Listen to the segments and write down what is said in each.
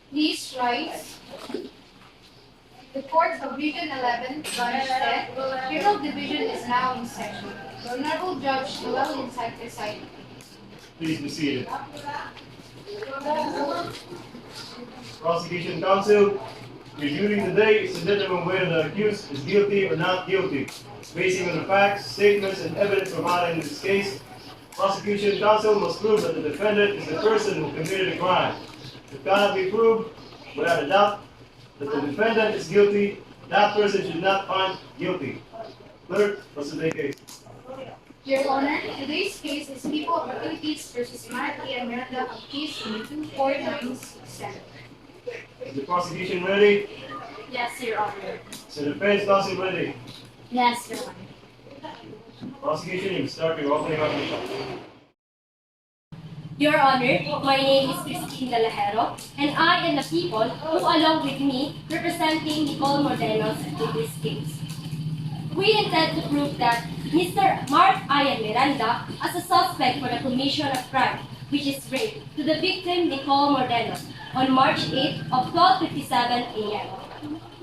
Please rise. The Court of Region 11, Branch 10, Criminal Division is now in session. The Honorable Judge Noel Inside presiding. Please be seated. Prosecution counsel, reviewing today is to determine whether the accused is guilty or not guilty. Basing on the facts, statements, and evidence provided in this case, prosecution counsel must prove that the defendant is the person who committed the crime. It cannot be proved without a doubt that the defendant is guilty, that person should not find guilty. Clerk, proceed the case. Your Honor, today's case is People of the Philippines versus Marty and Miranda of case number 24967. Is the prosecution ready? Yes, Your Honor. Is the defense counsel ready? Yes, Your Honor. Prosecution, you start your opening argument. Your Honor, my name is Christine Galajero, and I and the people who along with me representing Nicole Mordenos in this case. We intend to prove that Mr. Mark Ian Miranda as a suspect for the commission of crime, which is rape, to the victim Nicole Mordenos on March 8 of 12:57 a.m.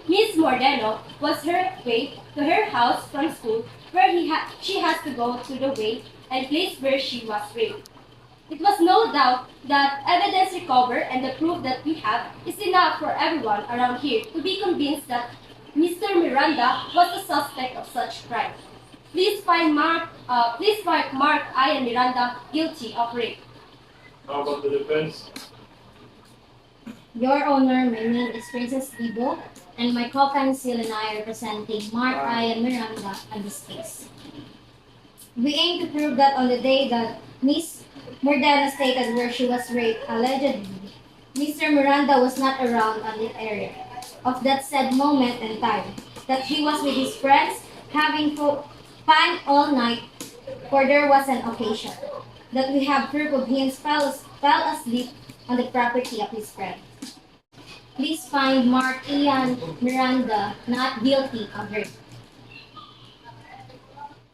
Ms. Mordeno was her way to her house from school where she has to go to the way and place where she was raped. It was no doubt that evidence recovered and the proof that we have is enough for everyone around here to be convinced that Mr. Miranda was the suspect of such crime. Please find Mark Ian Miranda guilty of rape. How about the defense? Your Honor, my name is Princess Libo, and my co-counsel and I are representing Mark Ian Miranda on this case. We aim to prove that on the day that Miss Mordena stated where she was raped, allegedly, Mr. Miranda was not around on the area of that said moment and time, that he was with his friends having fun all night, for there was an occasion, that we have proof of him fell asleep on the property of his friend. Please find Mark Ian Miranda not guilty of rape.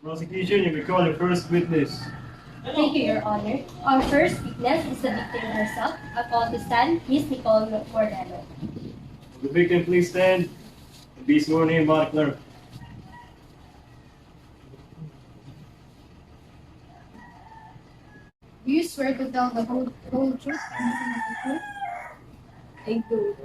Prosecution, you may call your first witness. Thank you, Your Honor. Our first witness is the victim herself. I call to stand Ms. Nicole Mordeno. The victim, please stand and be sworn in by the clerk. Do you swear to tell the whole truth and nothing but the truth? I do.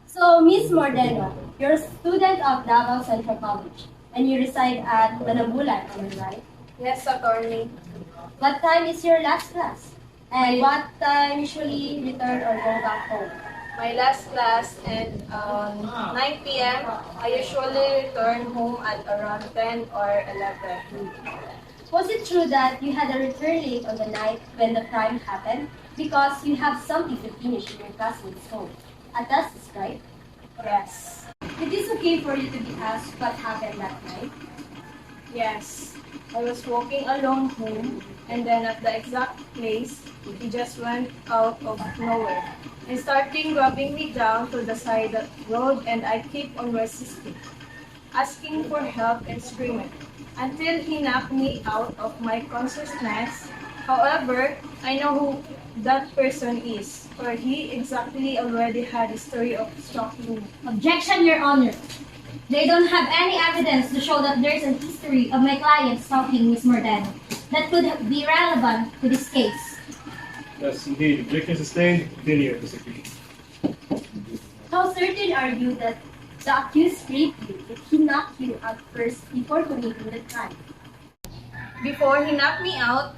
So, Ms. Mordeno, you're a student of Davao Central College, and you reside at Manabulan, am I right? Yes, attorney. What time is your last class? And what time usually return or go back home? My last class and 9 p.m. I usually return home at around 10 or 11. Was it true that you had a return late on the night when the crime happened because you have something to finish in your classmate's home? At us, right? Yes. It is okay for you to be asked what happened that night? Yes. I was walking along home and then at the exact place, he just went out of nowhere and started grabbing me down to the side of the road, and I keep on resisting, asking for help and screaming until he knocked me out of my consciousness. However, I know who that person is, for he exactly already had a story of stalking me. Objection, Your Honor. They don't have any evidence to show that there's a history of my client stalking Miss Mordeno that could be relevant to this case. Yes, indeed. Objection sustained. Continue, prosecution. How certain are you that the accused raped you if he knocked you out first before committing the crime? Before he knocked me out,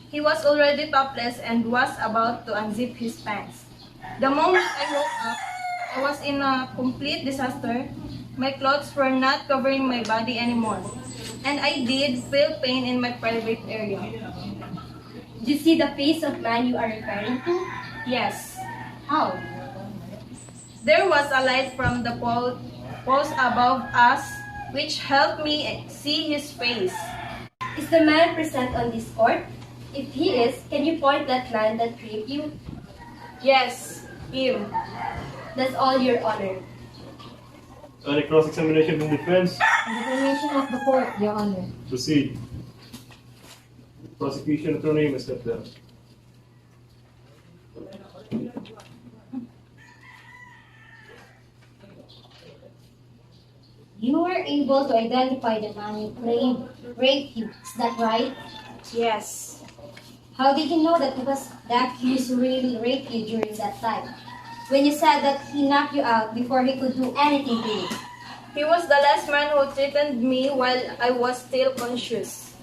he was already topless and was about to unzip his pants. The moment I woke up, I was in a complete disaster. My clothes were not covering my body anymore, and I did feel pain in my private area. Did you see the face of man you are referring to? Yes, How? there was a light from the post above us, which helped me see his face. Is the man present on this court? If he is, can you point that man that raped you? Yes, him. That's all, Your Honor. Any cross-examination from defense? In the permission of the court, Your Honor. Proceed. Prosecution attorney, may step down. You were able to identify the man who claimed raped you. Is that right? Yes. How did you know that it was the accused who really raped you during that time? When you said that he knocked you out before he could do anything to you. He was the last man who threatened me while I was still conscious.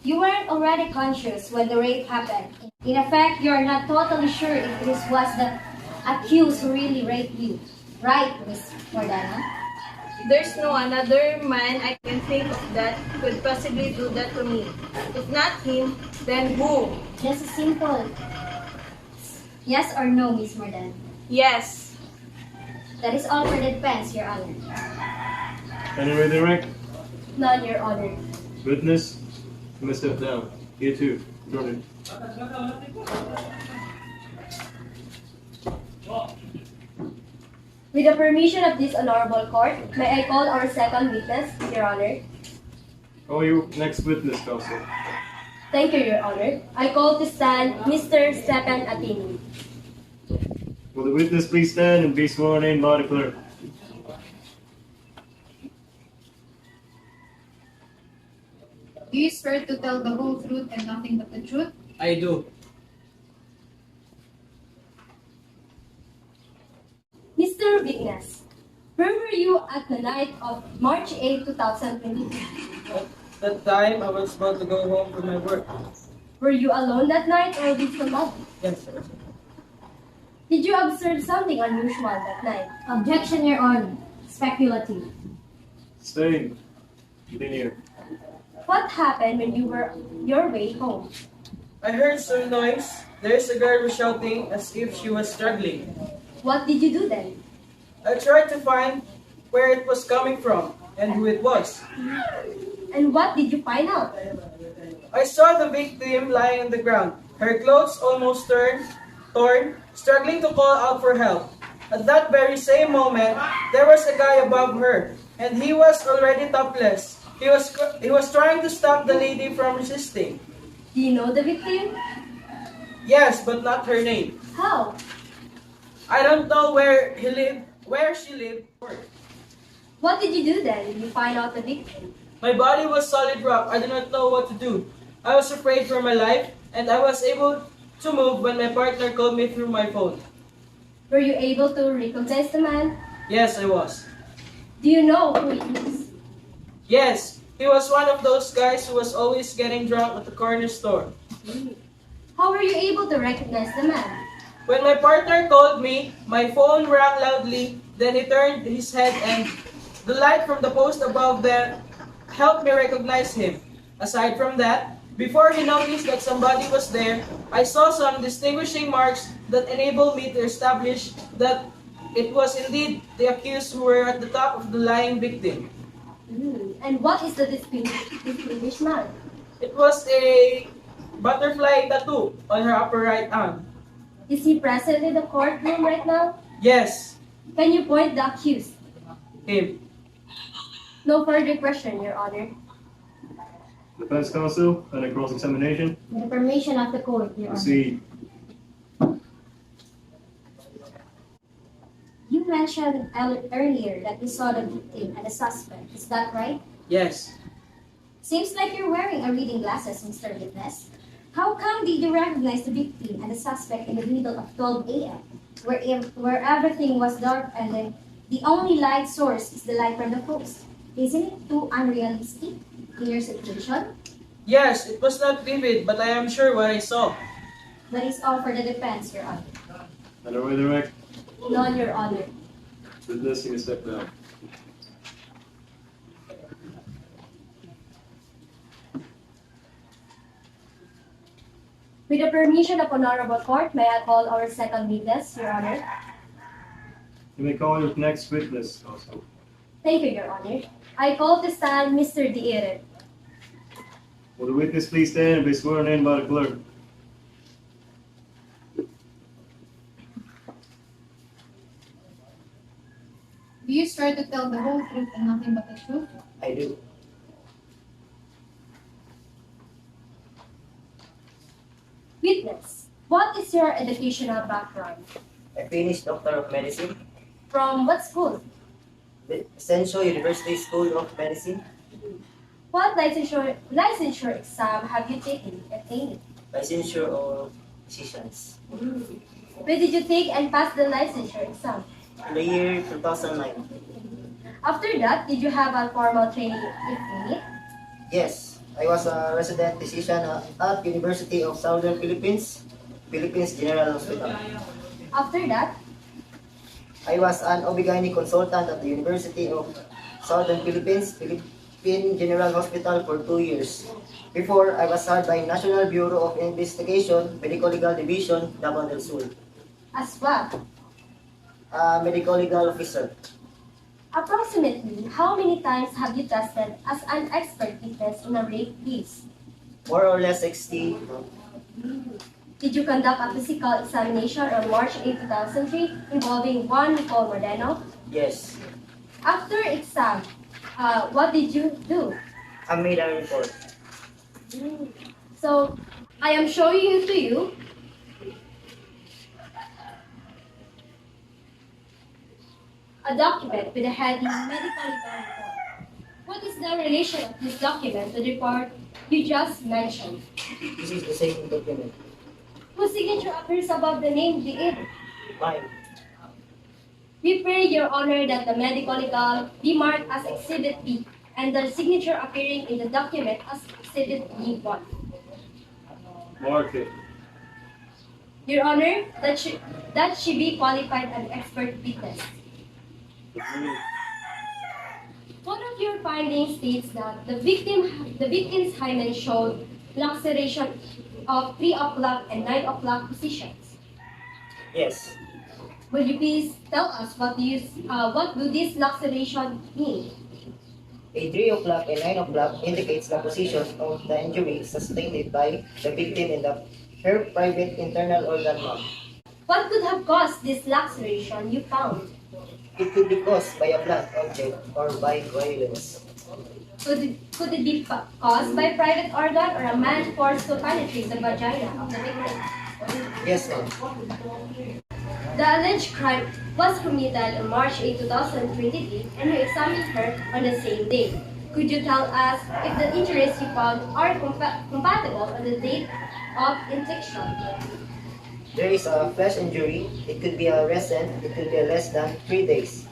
You weren't already conscious when the rape happened. In effect, you are not totally sure if this was the accused who really raped you. Right, Miss Mordana? There's no another man I can think of that could possibly do that to me. If not him, then who? Just a simple yes or no, Miss Mordana. Yes. That is all for the defense, Your Honor. Any redirect? None, Your Honor. Witness, you may step down. You too. Jordan. With the permission of this honorable court, may I call our second witness, Your Honor? Oh, you next witness, counsel. Thank you, Your Honor. I call to stand Mr. Stephen Atini. Will the witness please stand and be sworn in by the clerk? Do you swear to tell the whole truth and nothing but the truth? I do. Mr. Witness, where were you at the night of March 8, 2022? At that time, I was about to go home from my work. Were you alone that night or with somebody? Yes, sir. Did you observe something unusual that night? Objection, Your Honor. Speculative. Stay. Continue. What happened when you were your way home? I heard some noise. There's a girl was shouting as if she was struggling. What did you do then? I tried to find where it was coming from and who it was. And what did you find out? I saw the victim lying on the ground, her clothes almost torn, struggling to call out for help. At that very same moment, there was a guy above her, and he was already topless. He was trying to stop the lady from resisting. Do you know the victim? Yes, but not her name. How? I don't know where she lived. What did you do then when you find out the victim? My body was solid rock. I did not know what to do. I was afraid for my life, and I was able to move when my partner called me through my phone. Were you able to recognize the man? Yes, I was. Do you know who he is? Yes, he was one of those guys who was always getting drunk at the corner store. How were you able to recognize the man? When my partner called me, my phone rang loudly, then he turned his head and the light from the post above them helped me recognize him. Aside from that, before he noticed that somebody was there, I saw some distinguishing marks that enabled me to establish that it was indeed the accused who were at the top of the lying victim. And what is the distinguished man? It was a butterfly tattoo on her upper right arm. Is he present in the courtroom right now? Yes, Can you point the accused? him. No further question, Your Honor. Defense counsel, and a cross-examination. With the permission of the court, Your Honor. Proceed. You mentioned earlier that you saw the victim and the suspect. Is that right? Yes. Seems like you're wearing a reading glasses, Mr. Witness. How come did you recognize the victim and the suspect in the middle of 12 a.m., where everything was dark and the only light source is the light from the post? Isn't it too unrealistic in your situation? Yes, it was not vivid, but I am sure what I saw. That is all for the defense, Your Honor. And a redirect. None, Your Honor. Witness, you may step down. With the permission of Honorable Court, may I call our second witness, Your Honor? You may call your next witness, counsel. Thank you, Your Honor. I call to stand Mr. Diere. Will the witness please stand and be sworn in by the clerk? Do you swear to tell the whole truth and nothing but the truth? I do. Witness, what is your educational background? I finished Doctor of Medicine. From what school? the Essential University School of Medicine, What licensure exam have you taken and taken? licensure of physicians. Where did you take and pass the licensure exam? In the year 2009, After that, did you have a formal training if needed? yes, I was a resident physician at University of Southern Philippines, Philippines General Hospital. After that, I was an OB/GYN consultant at the University of Southern Philippines, Philippine General Hospital for 2 years. Before, I was hired by National Bureau of Investigation, Medical Legal Division, Davao del Sur, as well. a medical legal officer. Approximately, how many times have you tested as an expert witness in a rape case? More or less 60. Did you conduct a physical examination on March 8, 2003 involving one Nicole Mordeno? Yes, After exam, what did you do? I made a report. So, I am showing it to you. A document with the heading Medical Legal Report. What is the relation of this document to the report you just mentioned? This is the same document. Whose signature appears above the name being? Mine. We pray, Your Honor, that the medical legal be marked as Exhibit B and the signature appearing in the document as Exhibit B1. Mark it. Your Honor, that she be qualified an expert witness. One of your findings states that the victim's hymen showed laceration of 3 o'clock and 9 o'clock positions. Yes. Will you please tell us what do these laceration mean? A 3 o'clock and 9 o'clock indicates the position of the injury sustained by the victim in her private internal organ map. What could have caused this laceration you found? It could be caused by a blunt object or by violence. Could it be caused by private organ or a man forced to penetrate the vagina of the victim? Yes, ma'am. The alleged crime was committed on March 8, 2023, and you examined her on the same day. Could you tell us if the injuries you found are compatible on the date of infliction? There is a flesh injury. It could be a recent. It could be less than 3 days.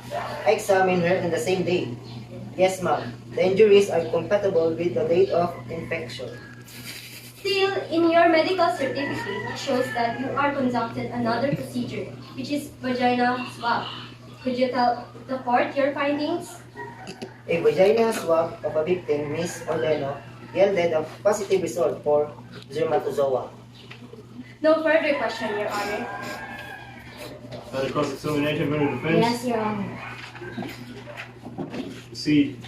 I examined her on the same day. Yes, ma'am. The injuries are compatible with the date of infection. Still, in your medical certificate, it shows that you are conducted another procedure, which is vagina swab. Could you tell the court your findings? A vagina swab of a victim, Miss Ordeno, yielded a positive result for spermatozoa. No further question, Your Honor. The cross-examination for the defense. Yes, Your Honor. Proceed.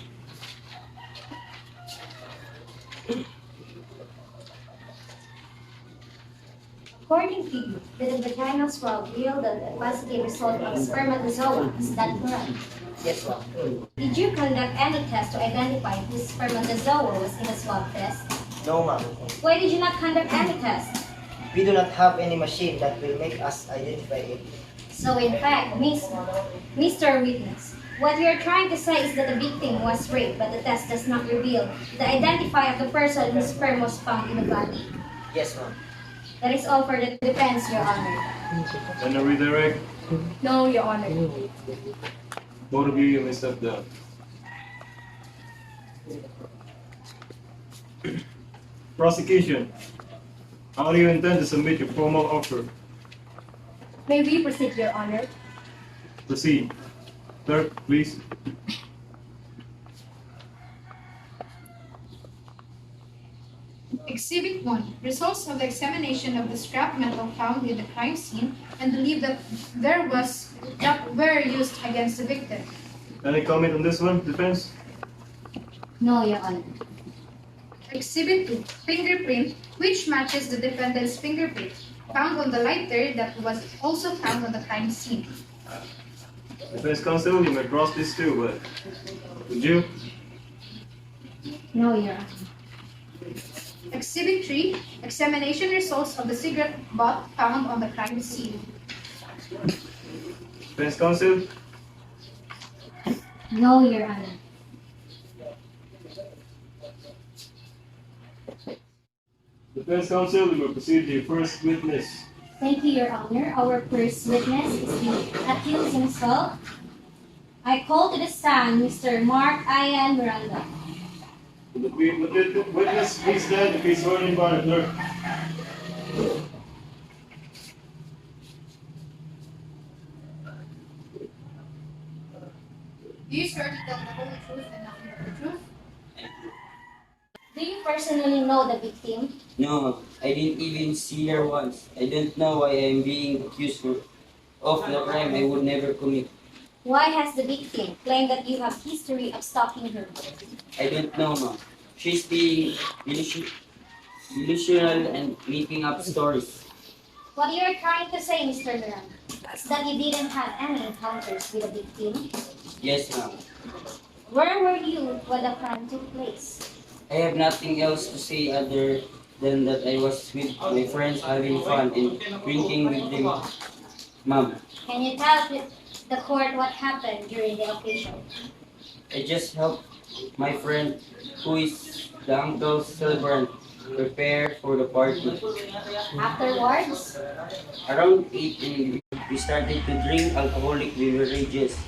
According to you, the vaginal swab yielded a positive result of spermatozoa. Is that correct? Yes, ma'am. Did you conduct any test to identify if this spermatozoa was in a swab test? No, ma'am. Why did you not conduct any test? We do not have any machine that will make us identify it. So in fact, Mr. Witness, what you are trying to say is that the victim was raped, but the test does not reveal the identify of the person whose sperm was found in the body. Yes, ma'am. That is all for the defense, Your Honor. And a redirect. No, Your Honor. Both of you may step down. Prosecution. How do you intend to submit your formal offer? May we proceed, Your Honor? Proceed. Clerk, please. Exhibit 1. Results of the examination of the scrap metal found in the crime scene and believe that were used against the victim. Any comment on this one, defense? No, Your Honor. Exhibit 2. Fingerprint, which matches the defendant's fingerprint, found on the lighter that was also found on the crime scene. Defense counsel, you may cross this too, but would you? No, Your Honor. Exhibit 3. Examination results of the cigarette butt found on the crime scene. Defense counsel, No, Your Honor. Defense counsel, you may proceed to your first witness. Thank you, Your Honor. Our first witness is the accused himself. I call to the stand Mr. Mark Ian Miranda. Will the witness please stand if he's sworn in by the clerk? Do you swear to tell the whole truth and nothing but the truth? Do you personally know the victim? No, I didn't even see her once. I don't know why I'm being accused of the crime I would never commit. Why has the victim claimed that you have history of stalking her? I don't know, ma'am. She's being delusional and making up stories. What you're trying to say, Mr. Miranda, is that you didn't have any encounters with the victim? Yes, ma'am. Where were you when the crime took place? I have nothing else to say other than that I was with my friends having fun and drinking with them, ma'am. Can you tell the court what happened during the occasion? I just helped my friend, who is the uncle's celebrant, prepare for the party. Afterwards, Around 8 we started to drink alcoholic beverages.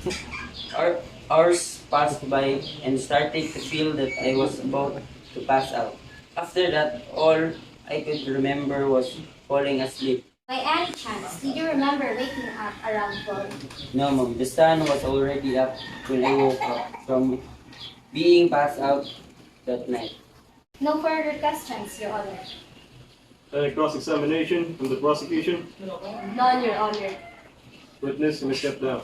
Hours passed by and started to feel that I was about to pass out. After that, all I could remember was falling asleep. by any chance, did you remember waking up around 12? No, ma'am, the sun was already up when I woke up from being passed out that night. No further questions, Your Honor. Any cross-examination from the prosecution? None, Your Honor. Witness, you may step down.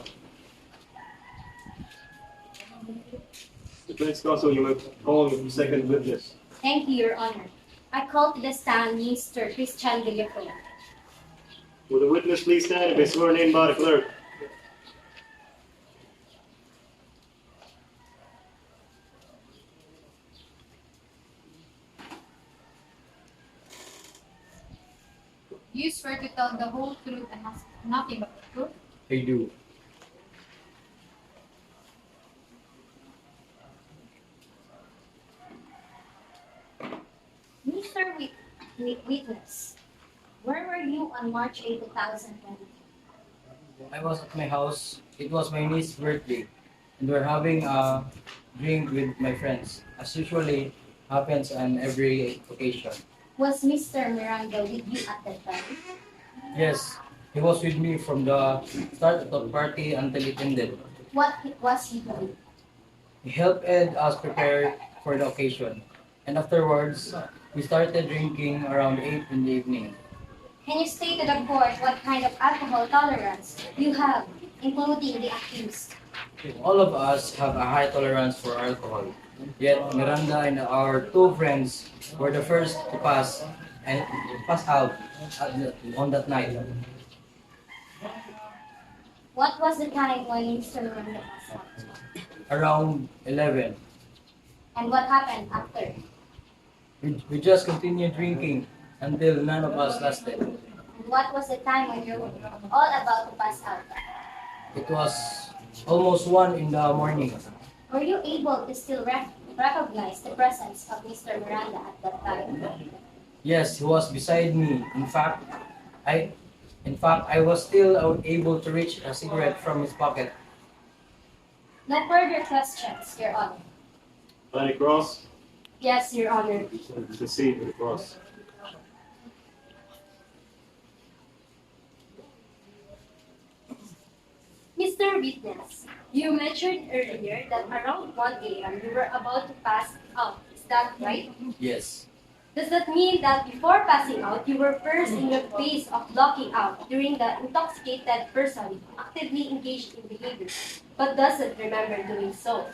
Defense counsel, you may call your second witness. Thank you, Your Honor. I call to the stand Mr. Christian Villafuerte. Will the witness please stand and be sworn in by the clerk? You swear to tell the whole truth and nothing but the truth? I do. Mr. Witness, where were you on March 8, 2020? I was at my house. It was my niece's birthday, and we're having a drink with my friends, as usually happens on every occasion. Was Mr. Miranda with you at that time? Yes, he was with me from the start of the party until it ended. What was he doing? He helped us prepare for the occasion, and afterwards, we started drinking around 8 in the evening. Can you state to the court what kind of alcohol tolerance you have, including the accused? All of us have a high tolerance for alcohol, yet Miranda and our two friends were the first to pass out on that night. What was the time when Mr. Miranda passed out? Around 11. And what happened after? We just continued drinking until none of us lasted. And what was the time when you were all about to pass out? It was almost 1 in the morning. Were you able to still recognize the presence of Mr. Miranda at that time? Yes, he was beside me. In fact, I was still able to reach a cigarette from his pocket. No further questions, Your Honor. Any cross? Yes, Your Honor. Proceed with the cross. Mr. Witness, you mentioned earlier that around 1 a.m. you were about to pass out. Is that right? Yes. Does that mean that before passing out, you were first in the phase of blocking out during the intoxicated person actively engaged in behavior, but doesn't remember doing so?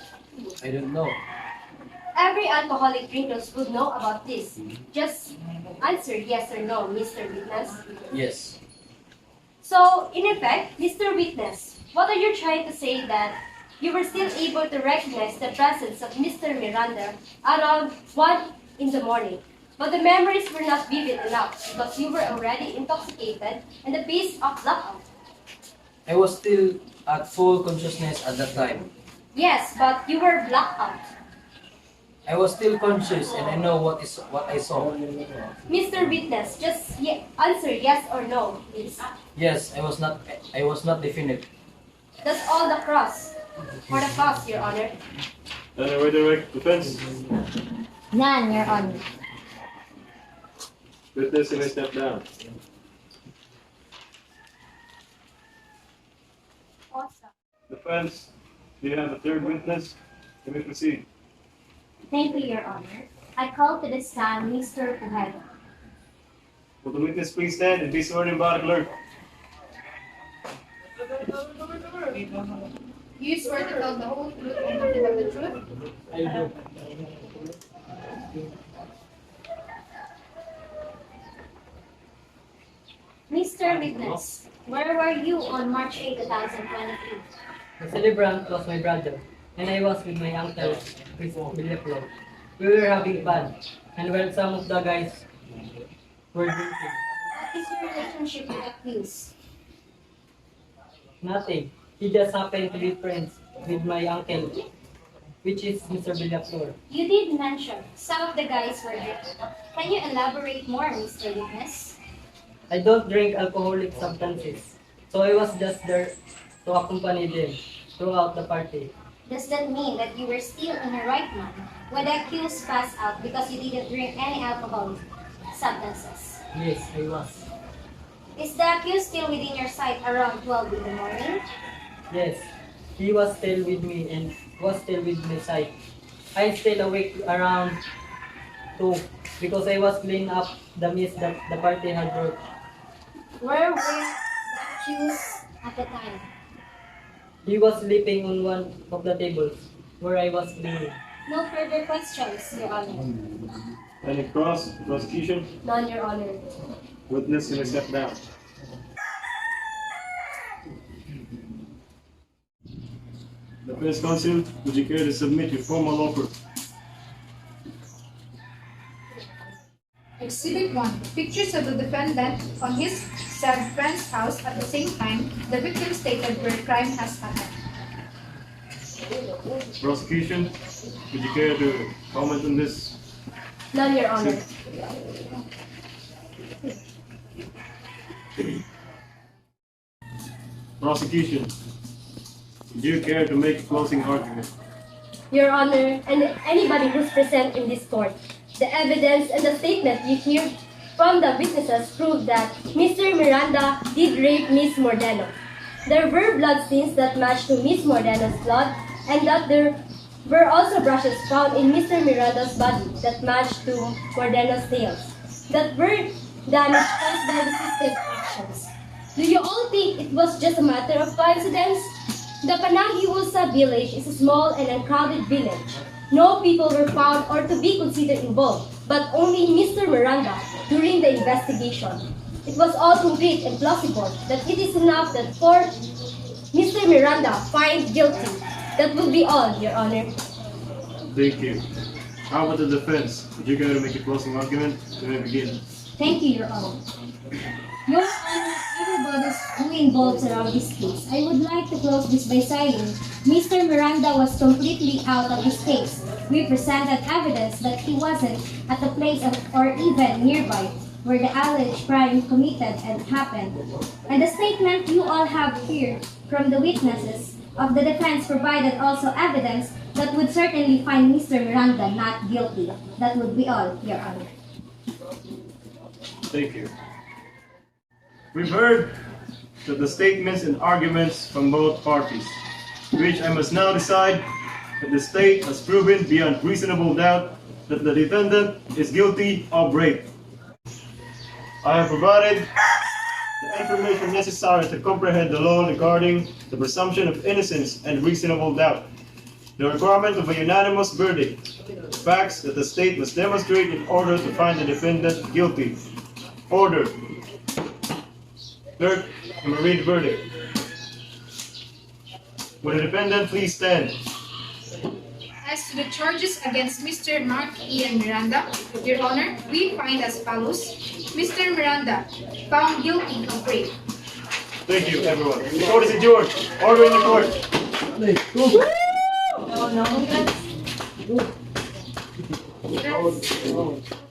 I don't know. Every alcoholic drinkers would know about this. Just answer yes or no, Mr. Witness. Yes. So, in effect, Mr. Witness, what are you trying to say that you were still able to recognize the presence of Mr. Miranda around 1 in the morning, but the memories were not vivid enough because you were already intoxicated and the phase of blackout? I was still at full consciousness at that time. Yes, but you were blacked out. I was still conscious and I know what I saw. Mr. Witness, just answer yes or no, please. Yes, I was not definite. That's all the cross. For the cross, Your Honor. Then I redirect defense. None, Your Honor. Witness, you may step down. Defense, do you have a third witness? You may proceed. Thank you, Your Honor. I call to the stand Mr. Pujero. Will the witness please stand and be sworn in by the clerk? You swear to tell the whole truth and nothing but the truth? I do. Mr. Witness, where were you on March 8, 2023? The celebrant was my brother, and I was with my uncle, Chris Villaplo. We were having fun, and when some of the guys were drinking, What is your relationship with the accused? nothing. He just happened to be friends with my uncle, which is Mr. Villaplo. You did mention some of the guys were drinking. Can you elaborate more, Mr. Witness? I don't drink alcoholic substances, so I was just there to accompany them throughout the party. Does that mean that you were still in your right mind when the accused passed out because you didn't drink any alcoholic substances? Yes, I was. Is the accused still within your sight around 12 in the morning? Yes, he was still with me and was still with my side. I stayed awake around 2 because I was cleaning up the mess that the party had brought. Where were the accused at the time? He was sleeping on one of the tables where I was cleaning. No further questions, Your Honor. Any prosecution? None, Your Honor. Witness, you may step down. Defense counsel, would you care to submit your formal offer? Exhibit 1. Pictures of the defendant on his said friend's house at the same time the victim stated where crime has happened. Prosecution, would you care to comment on this? None, Your Honor. Prosecution, would you care to make a closing argument? Your Honor, and anybody who's present in this court, the evidence and the statement you hear from the witnesses prove that Mr. Miranda did rape Miss Mordeno. There were blood stains that matched to Miss Mordeno's blood, and that there were also brushes found in Mr. Miranda's body that matched to Mordeno's nails, that were damaged caused by the system actions. Do you all think it was just a matter of coincidence? The Panagiusa village is a small and uncrowded village. No people were found or to be considered involved, but only Mr. Miranda during the investigation. It was all complete and plausible that it is enough that for Mr. Miranda find guilty. That will be all, Your Honor. Thank you. How about the defense? Would you care to make a closing argument? You may begin. Thank you, Your Honor. Your Honor, everybody who involved around this case, I would like to close this by saying Mr. Miranda was completely out of his case. We presented evidence that he wasn't at the place or even nearby where the alleged crime committed and happened. And the statement you all have heard from the witnesses of the defense provided also evidence that would certainly find Mr. Miranda not guilty. That would be all, Your Honor. Thank you. We've heard the statements and arguments from both parties, which I must now decide that the state has proven beyond reasonable doubt that the defendant is guilty of rape. I have provided the information necessary to comprehend the law regarding the presumption of innocence and reasonable doubt, the requirement of a unanimous verdict, facts that the state must demonstrate in order to find the defendant guilty. Order. Clerk, you may read the verdict. Will the defendant please stand? As to the charges against Mr. Mark Ian Miranda, Your Honor, we find as follows. Mr. Miranda, found guilty of rape. Thank you, everyone. The court is adjourned. Order in the court. No, no. Congrats.